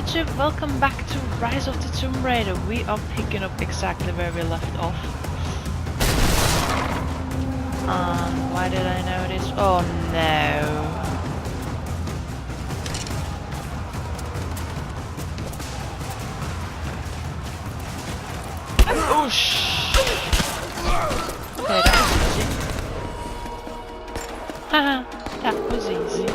YouTube, welcome back to Rise of the Tomb Raider. We are picking up exactly where we left off. Why did I know this? Oh no. Oh shh. Okay, that was easy. Haha, that was easy.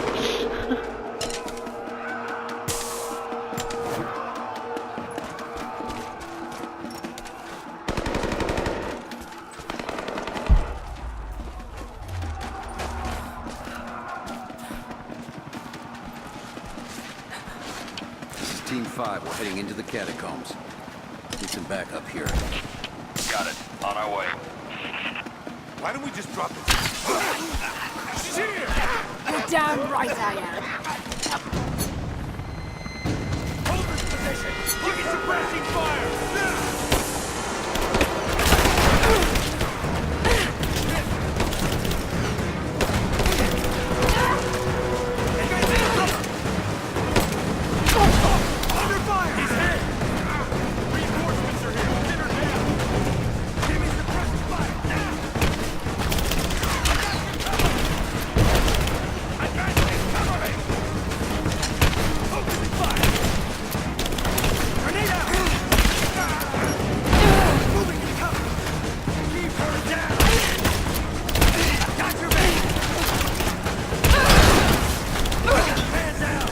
Team 5, we're heading into the catacombs. Need some backup here. Got it. On our way. Why don't we just drop it? Sheer! You're damn right I am. Hold this position! Give it suppressing fire! Now! Under fire! He's hit! Reinforcements are here! Get her down! Give me suppressing fire! Now! Advancing! Cover me! Focusing fire! Grenade out! Moving to cover! Keep her down! Got your back! Hands out!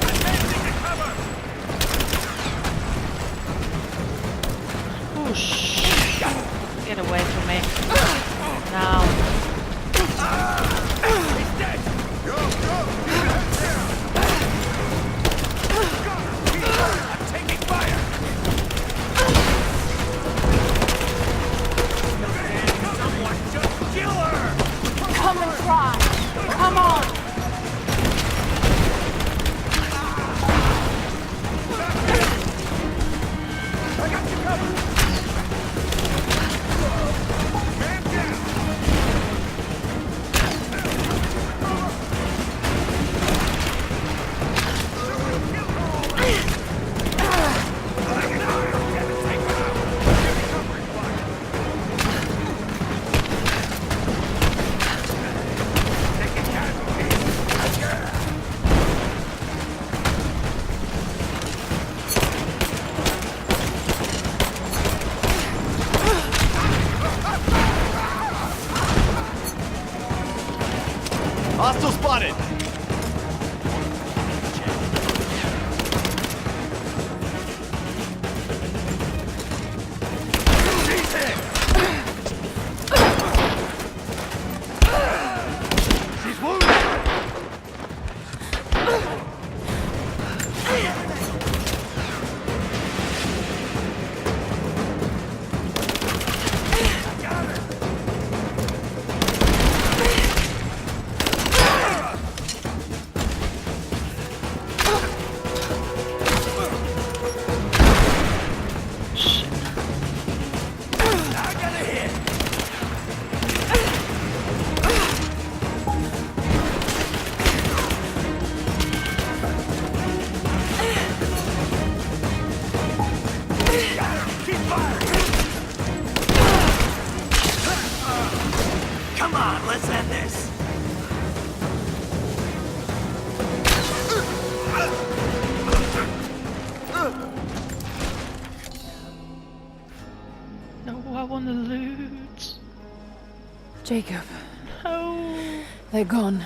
Advancing to cover! Oh shh. Get away from me. Now. He's dead! Go, go! Hands down! I'm taking fire! Someone just kill her! Come and try. Come on. I got you covered! Man down! Hostile spotted! She's wounded! Got her! I got a hit! Keep firing! Come on, let's end this! No, I wanna loot. Jacob, No. they're gone.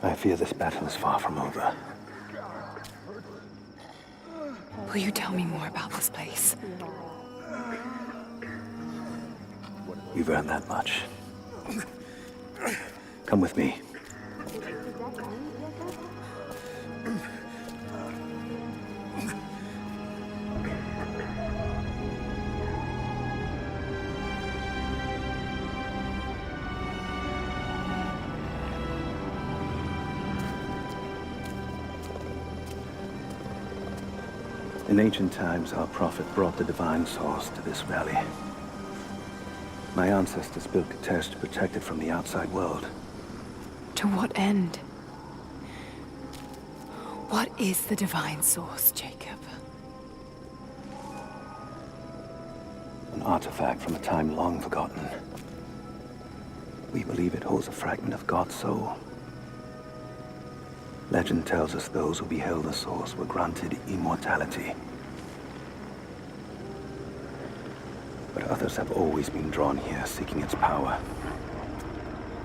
I fear this battle is far from over. Will you tell me more about this place? You've earned that much. Come with me. In ancient times, our prophet brought the divine source to this valley. My ancestors built Katesh to protect it from the outside world. To what end? What is the divine source, Jacob? An artifact from a time long forgotten. We believe it holds a fragment of God's soul. Legend tells us those who beheld the source were granted immortality. But others have always been drawn here, seeking its power.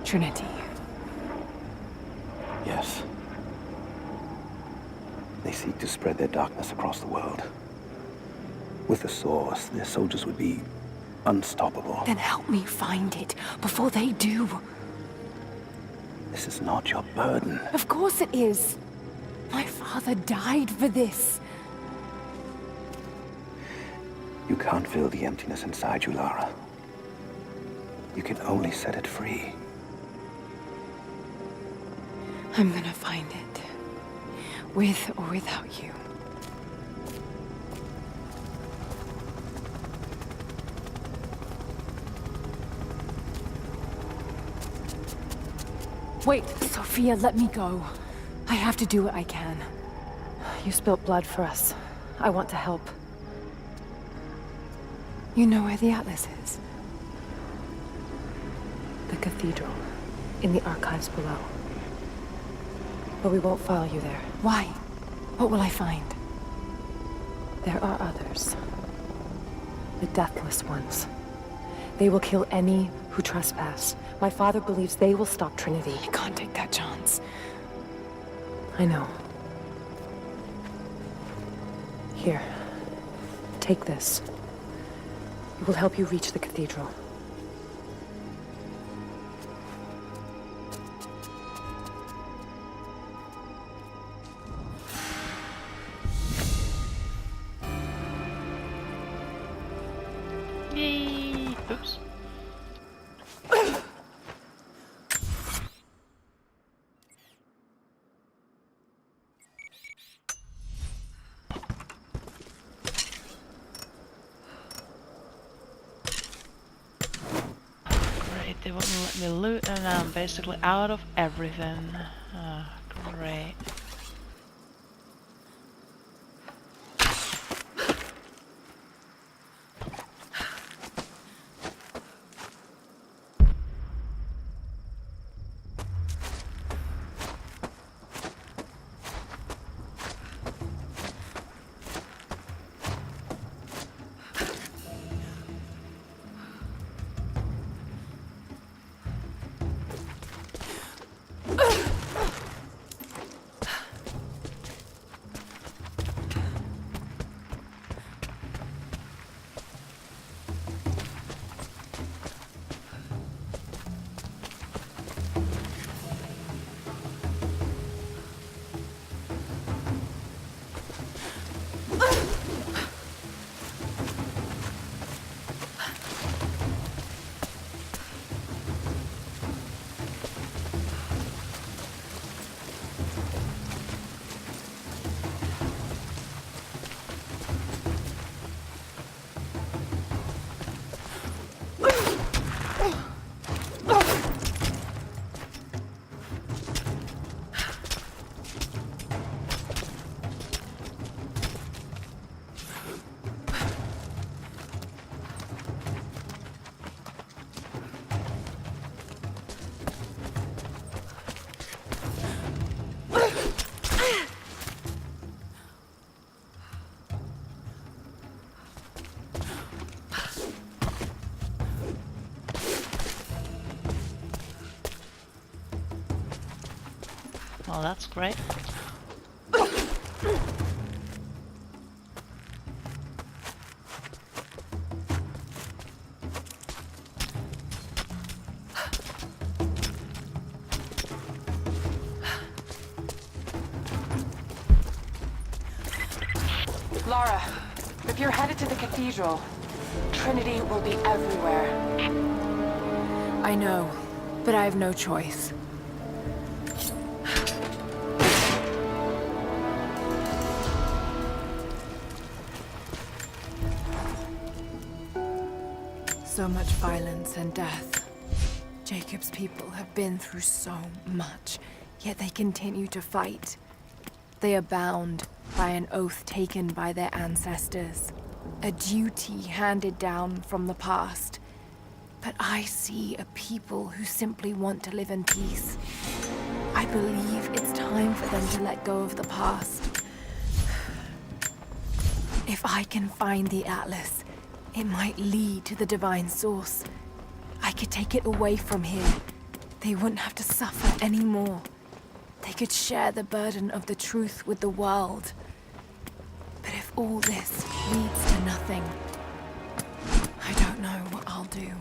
Trinity. Yes. They seek to spread their darkness across the world. With the source, their soldiers would be unstoppable. Then help me find it before they do. This is not your burden. Of course it is. My father died for this. You can't fill the emptiness inside you, Lara. You can only set it free. I'm gonna find it. With or without you. Wait, Sophia, let me go. I have to do what I can. You spilt blood for us. I want to help. You know where the Atlas is? The cathedral, in the archives below. But we won't follow you there. Why? What will I find? There are others. The Deathless Ones. They will kill any who trespass. My father believes they will stop Trinity. I can't take that chance. I know. Here. Take this. It will help you reach the cathedral. Yay! Oops. Great, they wouldn't let me loot and I'm basically out of everything. Great. Well, that's great. Lara, if you're headed to the cathedral, Trinity will be everywhere. I know, but I have no choice. So much violence and death. Jacob's people have been through so much, yet they continue to fight. They are bound by an oath taken by their ancestors, a duty handed down from the past. But I see a people who simply want to live in peace. I believe it's time for them to let go of the past. If I can find the Atlas, it might lead to the Divine Source. I could take it away from here. They wouldn't have to suffer anymore. They could share the burden of the truth with the world. But if all this leads to nothing, I don't know what I'll do.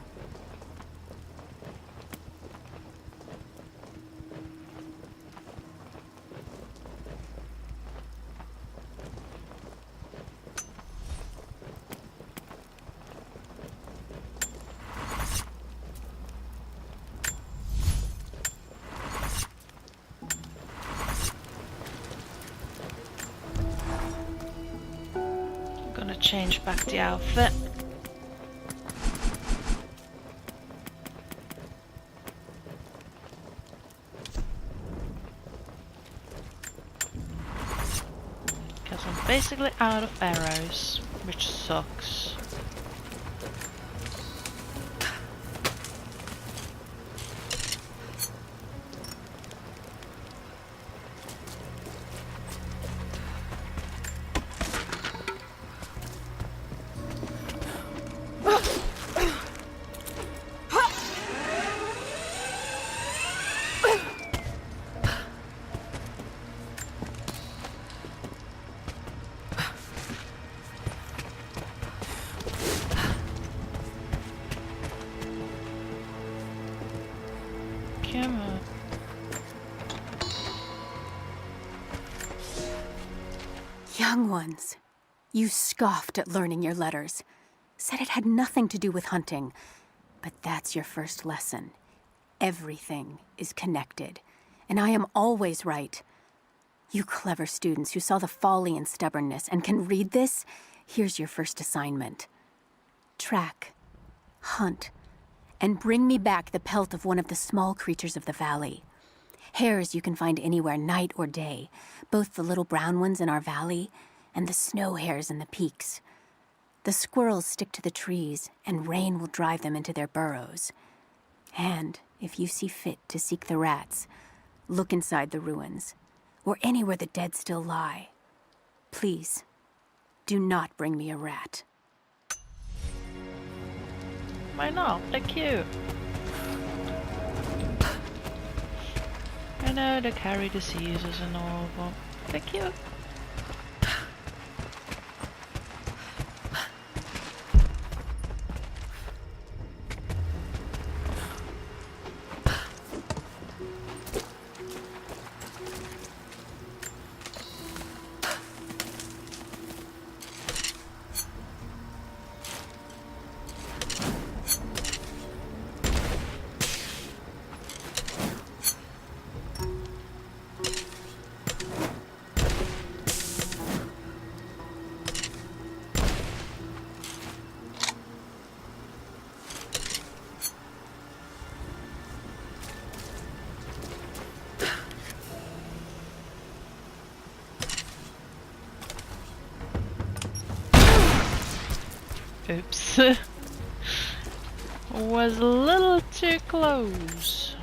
Change back the outfit. Because I'm basically out of arrows, which sucks. Come on. Young ones, you scoffed at learning your letters. Said it had nothing to do with hunting. But that's your first lesson. Everything is connected. And I am always right. You clever students who saw the folly and stubbornness and can read this, here's your first assignment. Track, hunt, and bring me back the pelt of one of the small creatures of the valley. Hares you can find anywhere, night or day, both the little brown ones in our valley and the snow hares in the peaks. The squirrels stick to the trees, and rain will drive them into their burrows. And if you see fit to seek the rats, look inside the ruins, or anywhere the dead still lie. Please, do not bring me a rat. Why not? They're cute. I know they carry diseases and all, but they're cute. Oops. Was a little too close.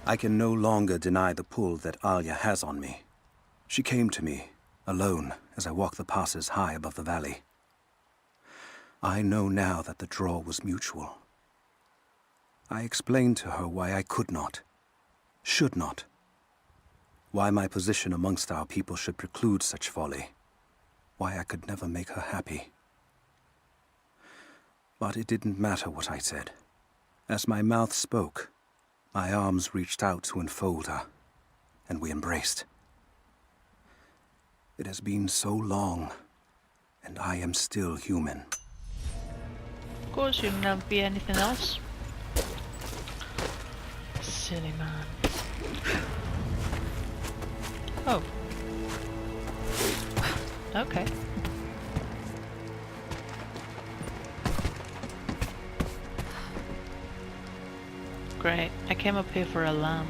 I can no longer deny the pull that Alia has on me. She came to me, alone, as I walked the passes high above the valley. I know now that the draw was mutual. I explained to her why I could not, should not, why my position amongst our people should preclude such folly. why I could never make her happy. But it didn't matter what I said. As my mouth spoke, my arms reached out to enfold her, and we embraced. It has been so long, and I am still human. Of course, you can never be anything else. Silly man. Oh. Okay. Great. I came up here for a lamb.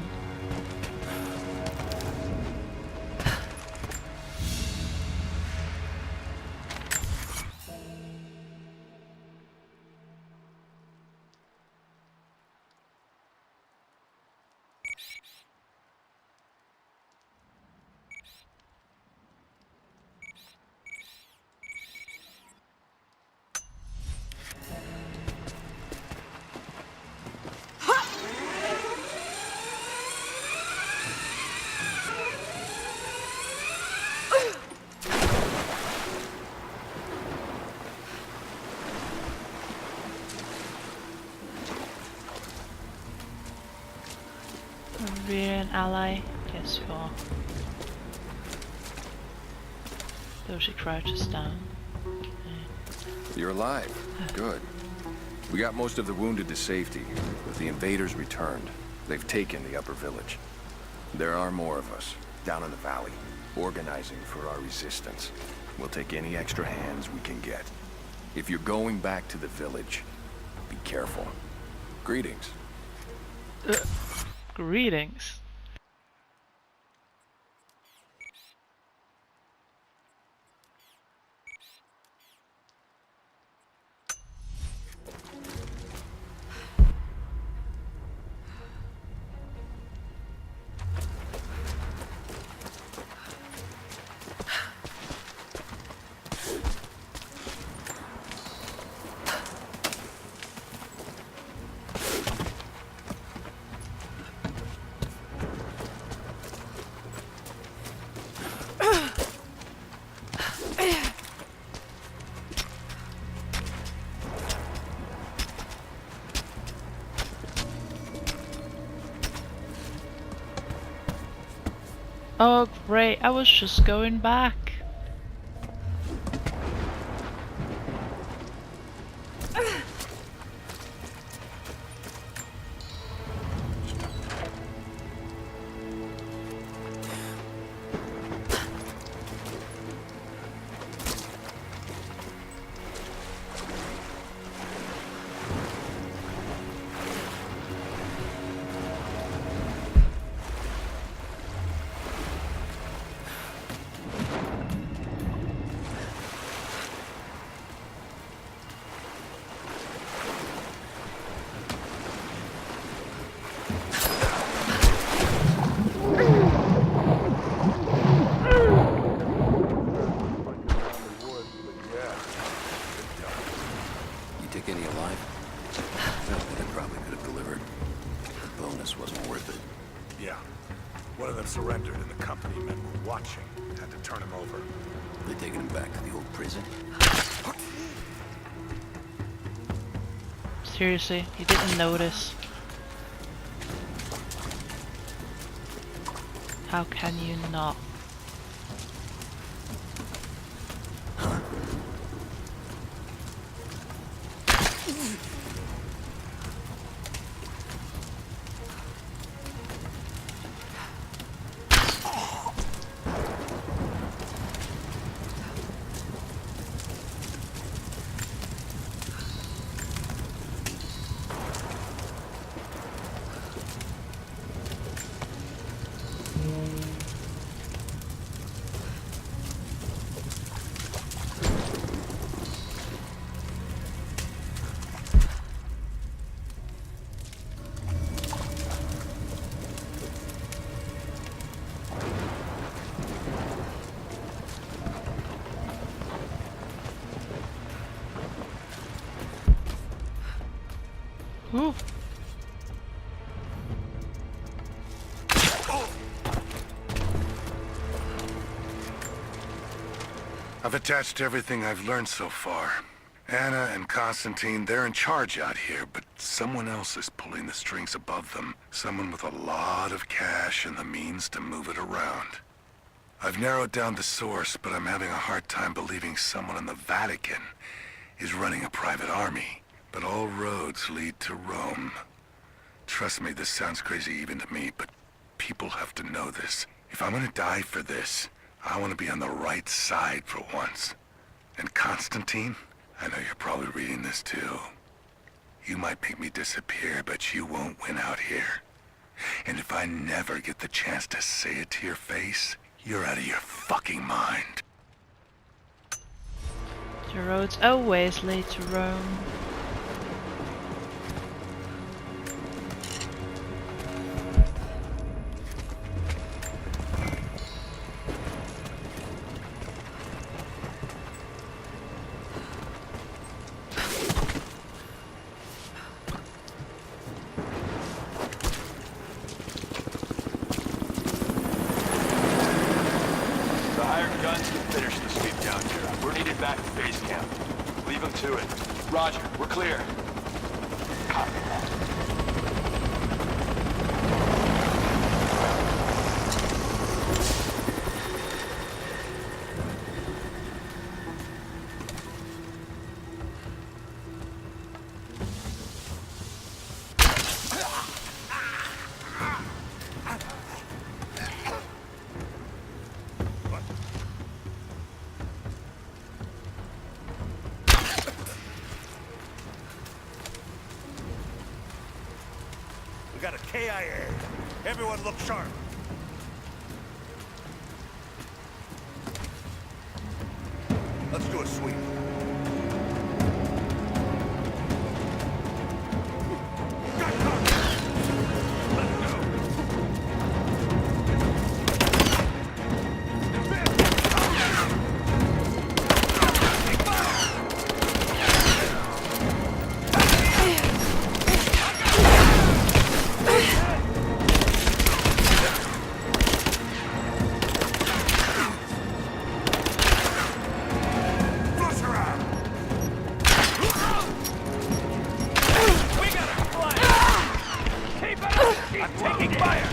Are you an ally? Yes, you are. Though she crouches down. You're alive. Good. We got most of the wounded to safety, but the invaders returned. They've taken the upper village. There are more of us, down in the valley, organizing for our resistance. We'll take any extra hands we can get. If you're going back to the village, be careful. Greetings. Greetings. Oh great, I was just going back. Take any alive? I probably could have delivered. The bonus wasn't worth it. Yeah. One of them surrendered and the company men were watching. Had to turn him over. They taking him back to the old prison? Seriously, you didn't notice. How can you not? I've attached everything I've learned so far. Anna and Constantine, they're in charge out here, but someone else is pulling the strings above them. Someone with a lot of cash and the means to move it around. I've narrowed down the source, but I'm having a hard time believing someone in the Vatican is running a private army. But all roads lead to Rome. Trust me, this sounds crazy even to me, but people have to know this. If I'm gonna die for this, I want to be on the right side for once. And Constantine, I know you're probably reading this too. You might make me disappear, but you won't win out here. And if I never get the chance to say it to your face, you're out of your fucking mind. The roads always lead to Rome. The hired guns can finish the sweep down here. We're needed back to base camp. Leave them to it. Roger, we're clear. Copy that. We got a KIA. Everyone look sharp. Let's do a sweep. Got cover. Let's go. Flush around. We got a flank! Keep it up! I'm taking fire!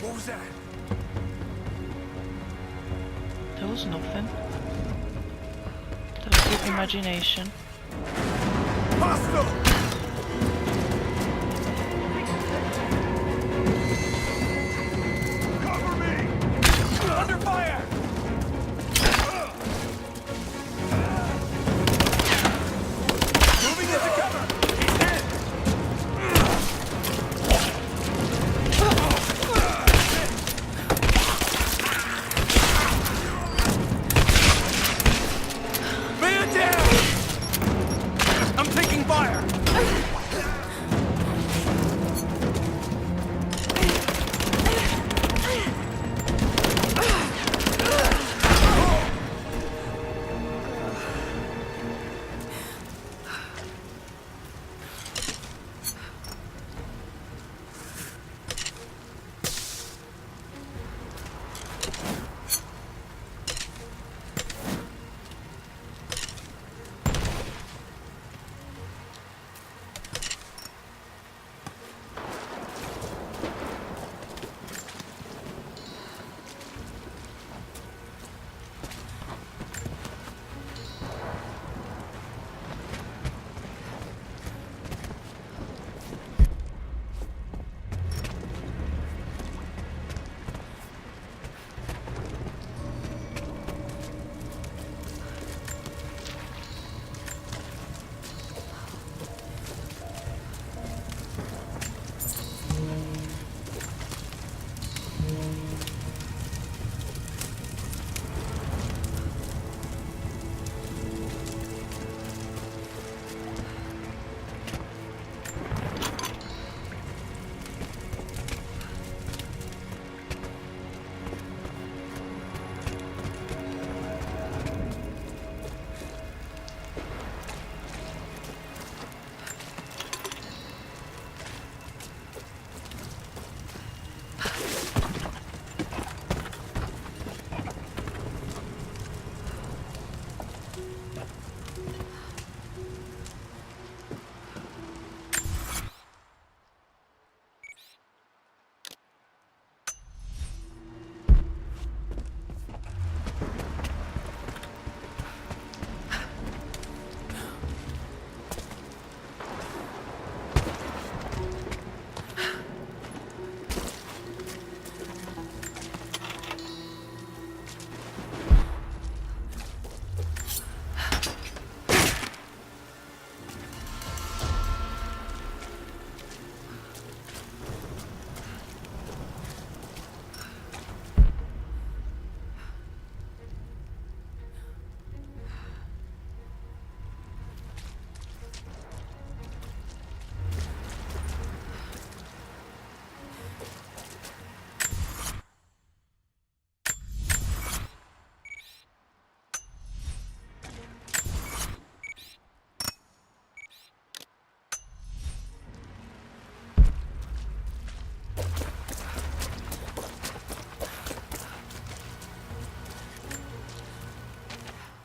What was that? That was nothing. That was your imagination. Hostile! Cover me! Under fire! Moving into cover! He's dead! Man down! I'm taking fire!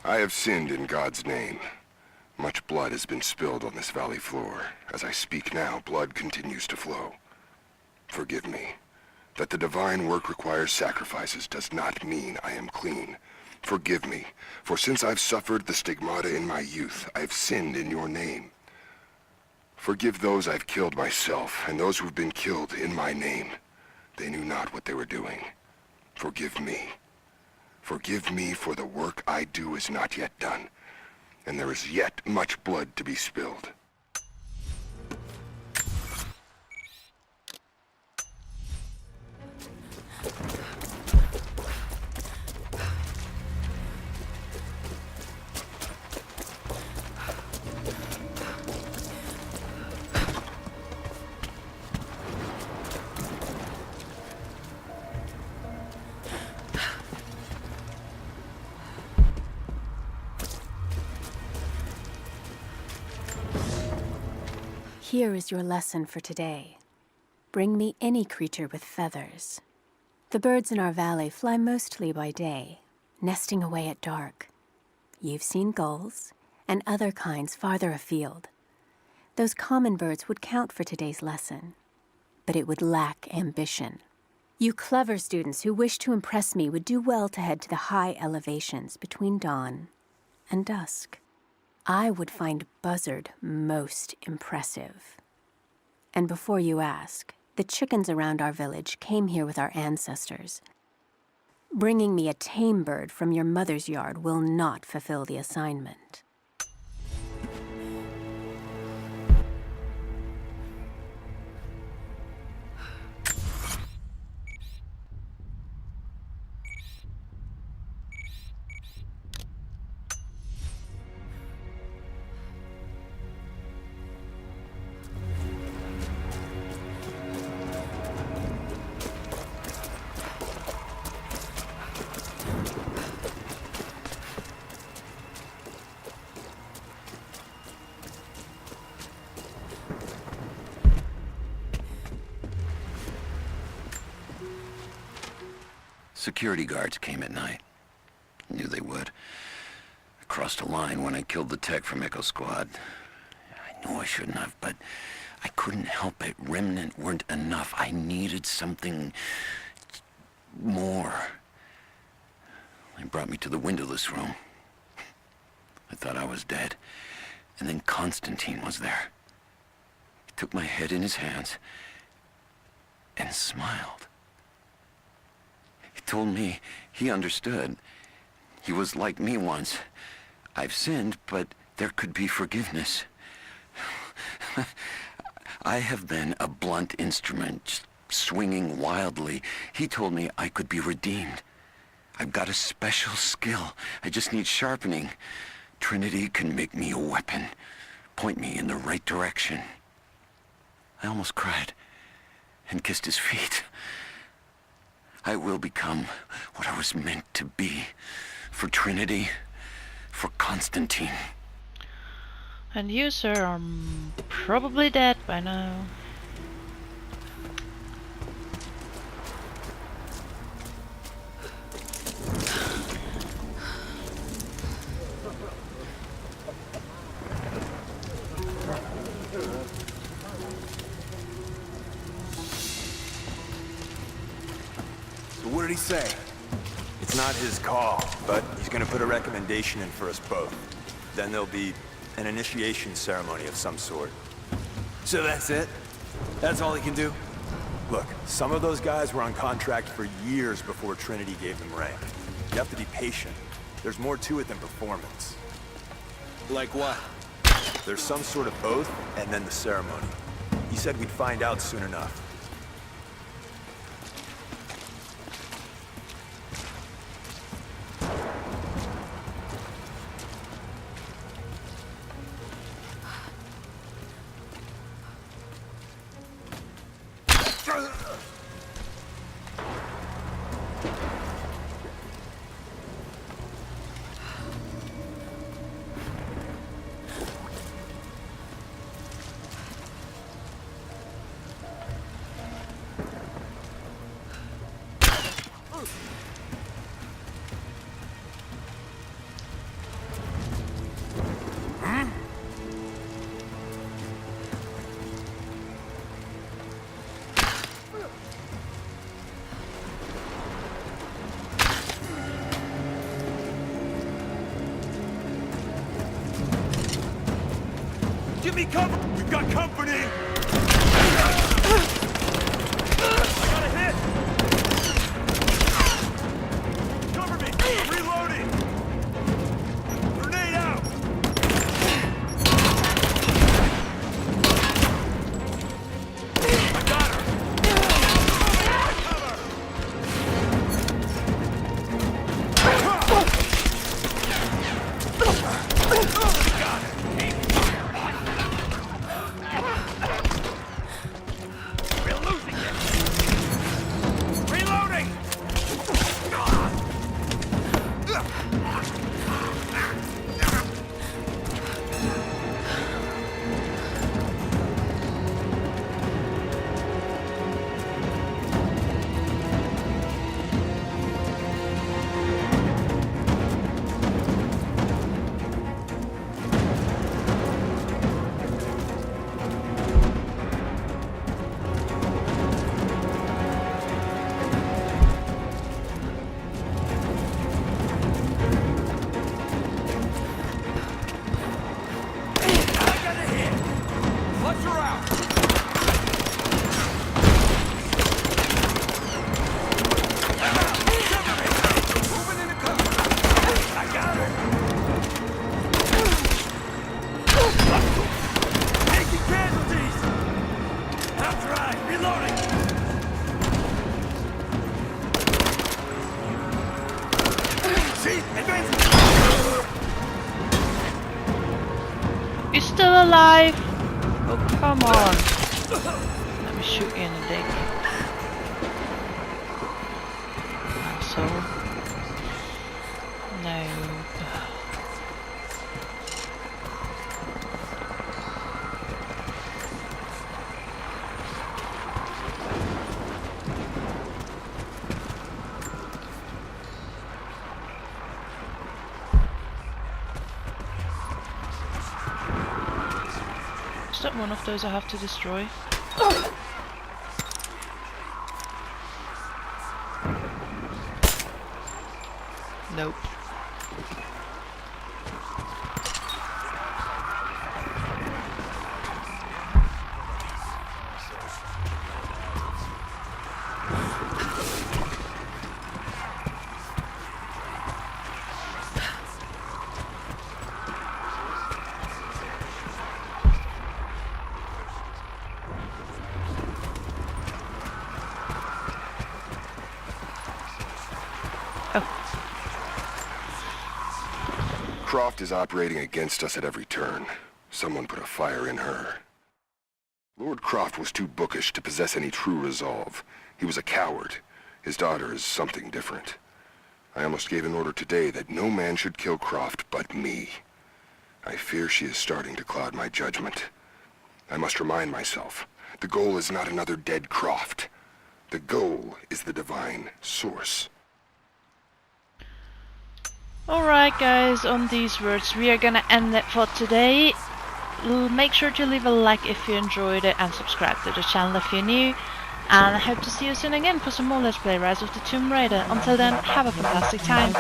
I have sinned in God's name. Much blood has been spilled on this valley floor. As I speak now, blood continues to flow. Forgive me. That the divine work requires sacrifices does not mean I am clean. Forgive me, for since I've suffered the stigmata in my youth, I've sinned in your name. Forgive those I've killed myself, and those who've been killed in my name. They knew not what they were doing. Forgive me. Forgive me, for the work I do is not yet done, and there is yet much blood to be spilled. Here is your lesson for today. Bring me any creature with feathers. The birds in our valley fly mostly by day, nesting away at dark. You've seen gulls and other kinds farther afield. Those common birds would count for today's lesson, but it would lack ambition. You clever students who wish to impress me would do well to head to the high elevations between dawn and dusk. I would find Buzzard most impressive. And before you ask, the chickens around our village came here with our ancestors. Bringing me a tame bird from your mother's yard will not fulfill the assignment. Security guards came at night. Knew they would. I crossed a line when I killed the tech from Echo Squad. I knew I shouldn't have, but I couldn't help it. Remnant weren't enough. I needed something more. They brought me to the windowless room. I thought I was dead. And then Constantine was there. He took my head in his hands and smiled. He told me he understood. He was like me once. I've sinned, but there could be forgiveness. I have been a blunt instrument, swinging wildly. He told me I could be redeemed. I've got a special skill. I just need sharpening. Trinity can make me a weapon, point me in the right direction. I almost cried and kissed his feet. I will become what I was meant to be. For Trinity, for Constantine. And you, sir, are probably dead by now. So what did he say? It's not his call, but he's gonna put a recommendation in for us both. Then there'll be an initiation ceremony of some sort. So that's it? That's all he can do? Look, some of those guys were on contract for years before Trinity gave them rank. You have to be patient. There's more to it than performance. Like what? There's some sort of oath, and then the ceremony. He said we'd find out soon enough. Give me cover! We've got company! I got a hit! Cover me! I'm reloading! Grenade out! I got her! Cover! Got it! We're losing it! Reloading! Flush her out! Moving into cover! I got her! Taking casualties! That's right, reloading! See? Advancing! You're still alive! Oh, come on. Let me shoot you in the dick. Asshole. No. Is that one of those I have to destroy? Nope. Croft is operating against us at every turn. Someone put a fire in her. Lord Croft was too bookish to possess any true resolve. He was a coward. His daughter is something different. I almost gave an order today that no man should kill Croft but me. I fear she is starting to cloud my judgment. I must remind myself, the goal is not another dead Croft. The goal is the divine source. Alright guys, on these words we are gonna end it for today. Make sure to leave a like if you enjoyed it and subscribe to the channel if you're new. And I hope to see you soon again for some more Let's Play Rise of the Tomb Raider. Until then, have a fantastic time.